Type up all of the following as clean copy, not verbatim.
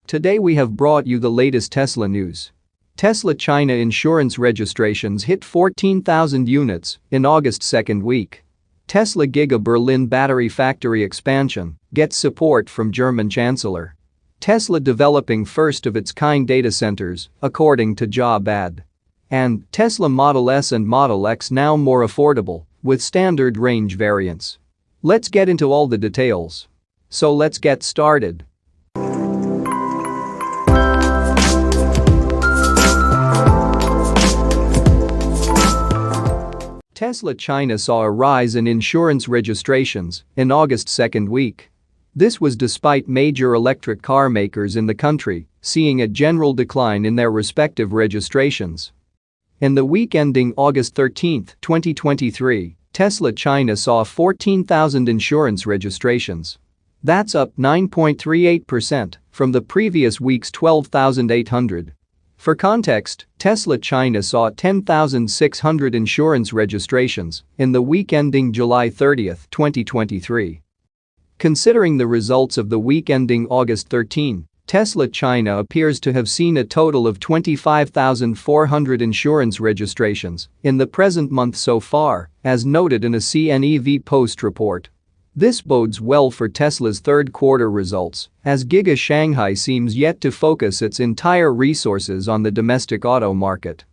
Today we have brought you the latest Tesla news. Tesla China insurance registrations hit 14,000 units in August second week. Tesla Giga Berlin battery factory expansion gets support from German Chancellor. Tesla developing first-of-its-kind data centers, according to job ad. And Tesla Model S and Model X now more affordable, with standard range variants. Let's get into all the details. So let's get started. Tesla China saw a rise in insurance registrations in August second week. This was despite major electric car makers in the country seeing a general decline in their respective registrations. In the week ending August 13, 2023, Tesla China saw 14,000 insurance registrations. That's up 9.38% from the previous week's 12,800. For context, Tesla China saw 10,600 insurance registrations in the week ending July 30, 2023. Considering the results of the week ending August 13, Tesla China appears to have seen a total of 25,400 insurance registrations in the present month so far, as noted in a CNEV Post report. This bodes well for Tesla's third quarter results, as Giga Shanghai seems yet to focus its entire resources on the domestic auto market.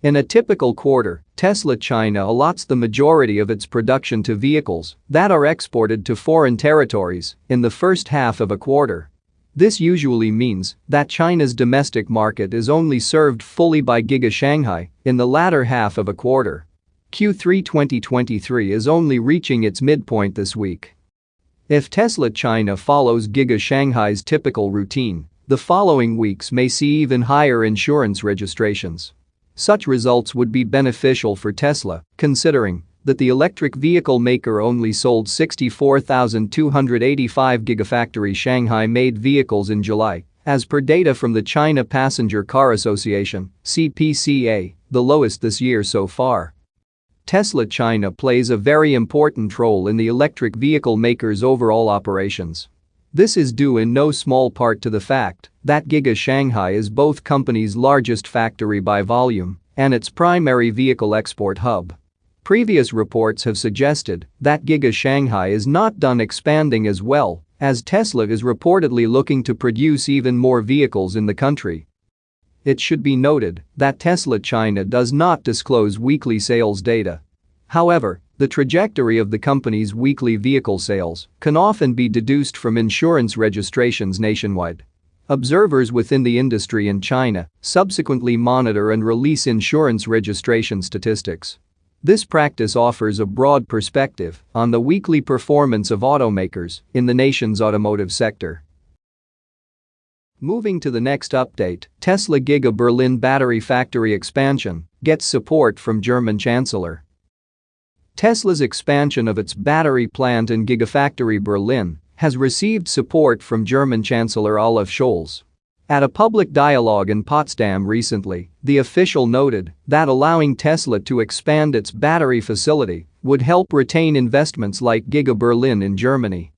In a typical quarter, Tesla China allots the majority of its production to vehicles that are exported to foreign territories in the first half of a quarter. This usually means that China's domestic market is only served fully by Giga Shanghai in the latter half of a quarter. Q3 2023 is only reaching its midpoint this week. If Tesla China follows Giga Shanghai's typical routine, the following weeks may see even higher insurance registrations. Such results would be beneficial for Tesla, considering that the electric vehicle maker only sold 64,285 Gigafactory Shanghai-made vehicles in July, as per data from the China Passenger Car Association (CPCA), the lowest this year so far. Tesla China plays a very important role in the electric vehicle maker's overall operations. This is due in no small part to the fact that Giga Shanghai is both company's largest factory by volume and its primary vehicle export hub. Previous reports have suggested that Giga Shanghai is not done expanding as well, as Tesla is reportedly looking to produce even more vehicles in the country. It should be noted that Tesla China does not disclose weekly sales data. However, the trajectory of the company's weekly vehicle sales can often be deduced from insurance registrations nationwide. Observers within the industry in China subsequently monitor and release insurance registration statistics. This practice offers a broad perspective on the weekly performance of automakers in the nation's automotive sector. Moving to the next update, Tesla Giga Berlin battery factory expansion gets support from German Chancellor. Tesla's expansion of its battery plant in Gigafactory Berlin has received support from German Chancellor Olaf Scholz. At a public dialogue in Potsdam recently, the official noted that allowing Tesla to expand its battery facility would help retain investments like Giga Berlin in Germany.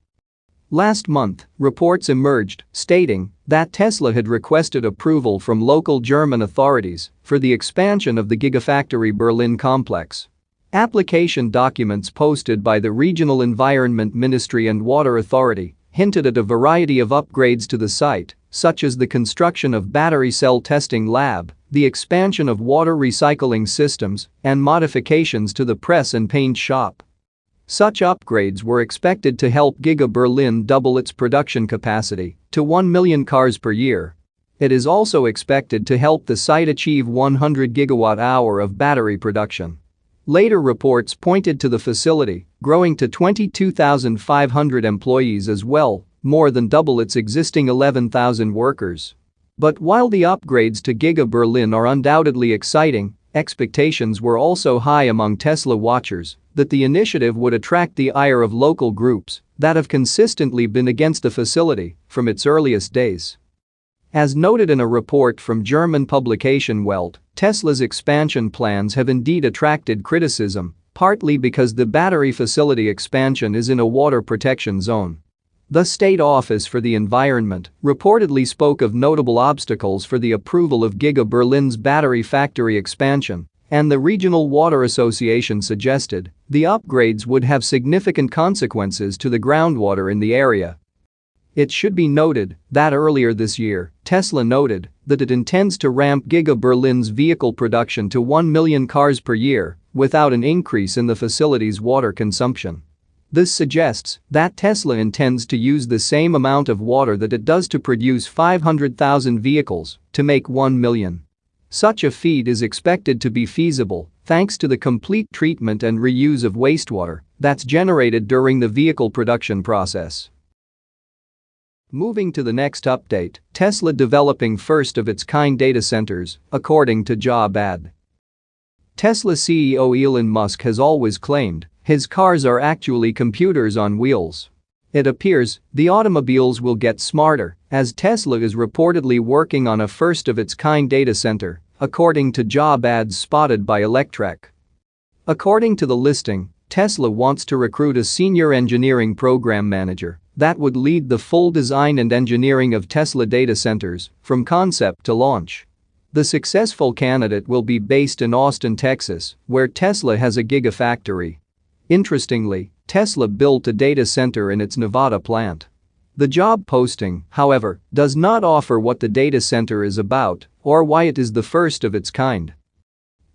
Last month, reports emerged stating that Tesla had requested approval from local German authorities for the expansion of the Gigafactory Berlin complex. Application documents posted by the Regional Environment Ministry and Water Authority hinted at a variety of upgrades to the site, such as the construction of battery cell testing lab, the expansion of water recycling systems, and modifications to the press and paint shop. Such upgrades were expected to help Giga Berlin double its production capacity to 1 million cars per year. It is also expected to help the site achieve 100 gigawatt-hour of battery production. Later reports pointed to the facility growing to 22,500 employees as well, more than double its existing 11,000 workers. But while the upgrades to Giga Berlin are undoubtedly exciting, expectations were also high among Tesla watchers that the initiative would attract the ire of local groups that have consistently been against the facility from its earliest days. As noted in a report from German publication Welt, Tesla's expansion plans have indeed attracted criticism, partly because the battery facility expansion is in a water protection zone. The State Office for the Environment reportedly spoke of notable obstacles for the approval of Giga Berlin's battery factory expansion, and the Regional Water Association suggested the upgrades would have significant consequences to the groundwater in the area. It should be noted that earlier this year, Tesla noted that it intends to ramp Giga Berlin's vehicle production to 1 million cars per year without an increase in the facility's water consumption. This suggests that Tesla intends to use the same amount of water that it does to produce 500,000 vehicles to make 1 million. Such a feat is expected to be feasible thanks to the complete treatment and reuse of wastewater that's generated during the vehicle production process. Moving to the next update, Tesla developing first-of-its-kind data centers, according to Job Ad. Tesla CEO Elon Musk has always claimed his cars are actually computers on wheels. It appears the automobiles will get smarter, as Tesla is reportedly working on a first-of-its-kind data center, according to job ads spotted by Electrek. According to the listing, Tesla wants to recruit a senior engineering program manager that would lead the full design and engineering of Tesla data centers, from concept to launch. The successful candidate will be based in Austin, Texas, where Tesla has a gigafactory. Interestingly, Tesla built a data center in its Nevada plant. The job posting, however, does not offer what the data center is about or why it is the first of its kind.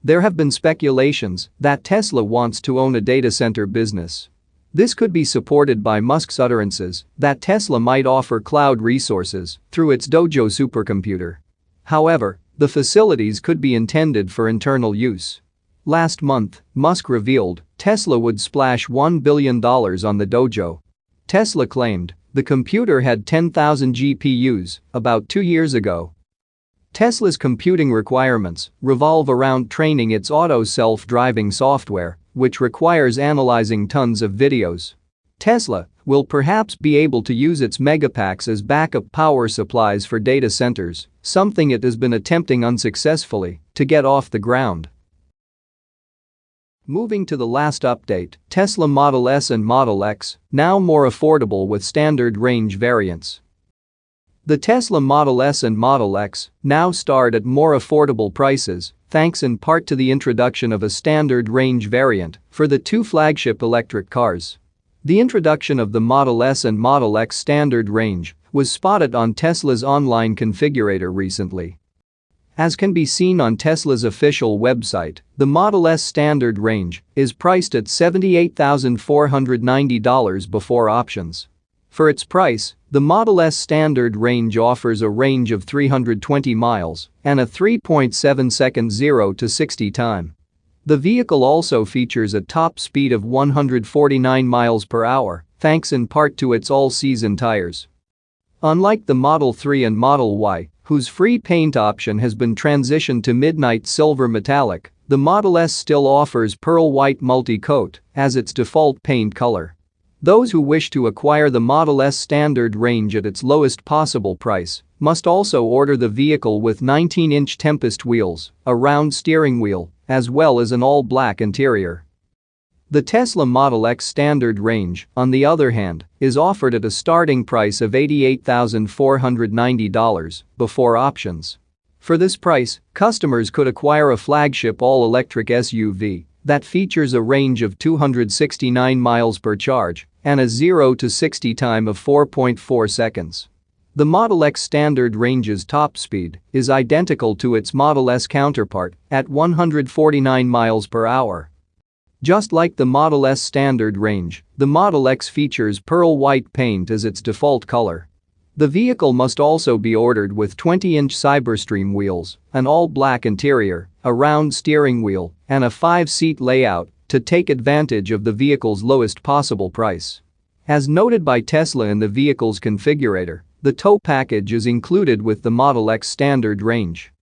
There have been speculations that Tesla wants to own a data center business. This could be supported by Musk's utterances that Tesla might offer cloud resources through its Dojo supercomputer. However, the facilities could be intended for internal use. Last month, Musk revealed Tesla would splash $1 billion on the Dojo. Tesla claimed the computer had 10,000 GPUs about 2 years ago. Tesla's computing requirements revolve around training its auto self-driving software, which requires analyzing tons of videos. Tesla will perhaps be able to use its megapacks as backup power supplies for data centers, something it has been attempting unsuccessfully to get off the ground. Moving to the last update, Tesla Model S and Model X, now more affordable with standard range variants. The Tesla Model S and Model X now start at more affordable prices, thanks in part to the introduction of a standard range variant for the two flagship electric cars. The introduction of the Model S and Model X standard range was spotted on Tesla's online configurator recently. As can be seen on Tesla's official website, the Model S standard range is priced at $78,490 before options. For its price, the Model S standard range offers a range of 320 miles and a 3.7-second 0 to 60 time. The vehicle also features a top speed of 149 miles per hour, thanks in part to its all-season tires. Unlike the Model 3 and Model Y, whose free paint option has been transitioned to midnight silver metallic, the Model S still offers pearl white multi-coat as its default paint color. Those who wish to acquire the Model S standard range at its lowest possible price must also order the vehicle with 19-inch Tempest wheels, a round steering wheel, as well as an all-black interior. The Tesla Model X standard range, on the other hand, is offered at a starting price of $88,490 before options. For this price, customers could acquire a flagship all-electric SUV that features a range of 269 miles per charge and a 0 to 60 time of 4.4 seconds. The Model X standard range's top speed is identical to its Model S counterpart at 149 miles per hour. Just like the Model S standard range, the Model X features pearl white paint as its default color. The vehicle must also be ordered with 20-inch Cyberstream wheels, an all-black interior, a round steering wheel, and a 5-seat layout to take advantage of the vehicle's lowest possible price. As noted by Tesla in the vehicle's configurator, the tow package is included with the Model X standard range.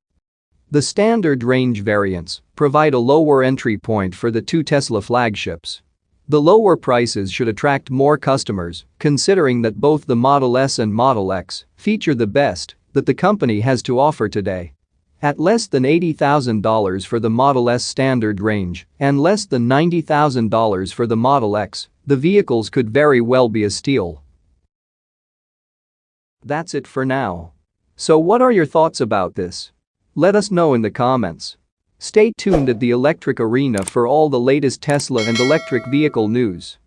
The standard range variants provide a lower entry point for the two Tesla flagships. The lower prices should attract more customers, considering that both the Model S and Model X feature the best that the company has to offer today. At less than $80,000 for the Model S standard range and less than $90,000 for the Model X, the vehicles could very well be a steal. That's it for now. So what are your thoughts about this? Let us know in the comments. Stay tuned at the Electric Arena for all the latest Tesla and electric vehicle news.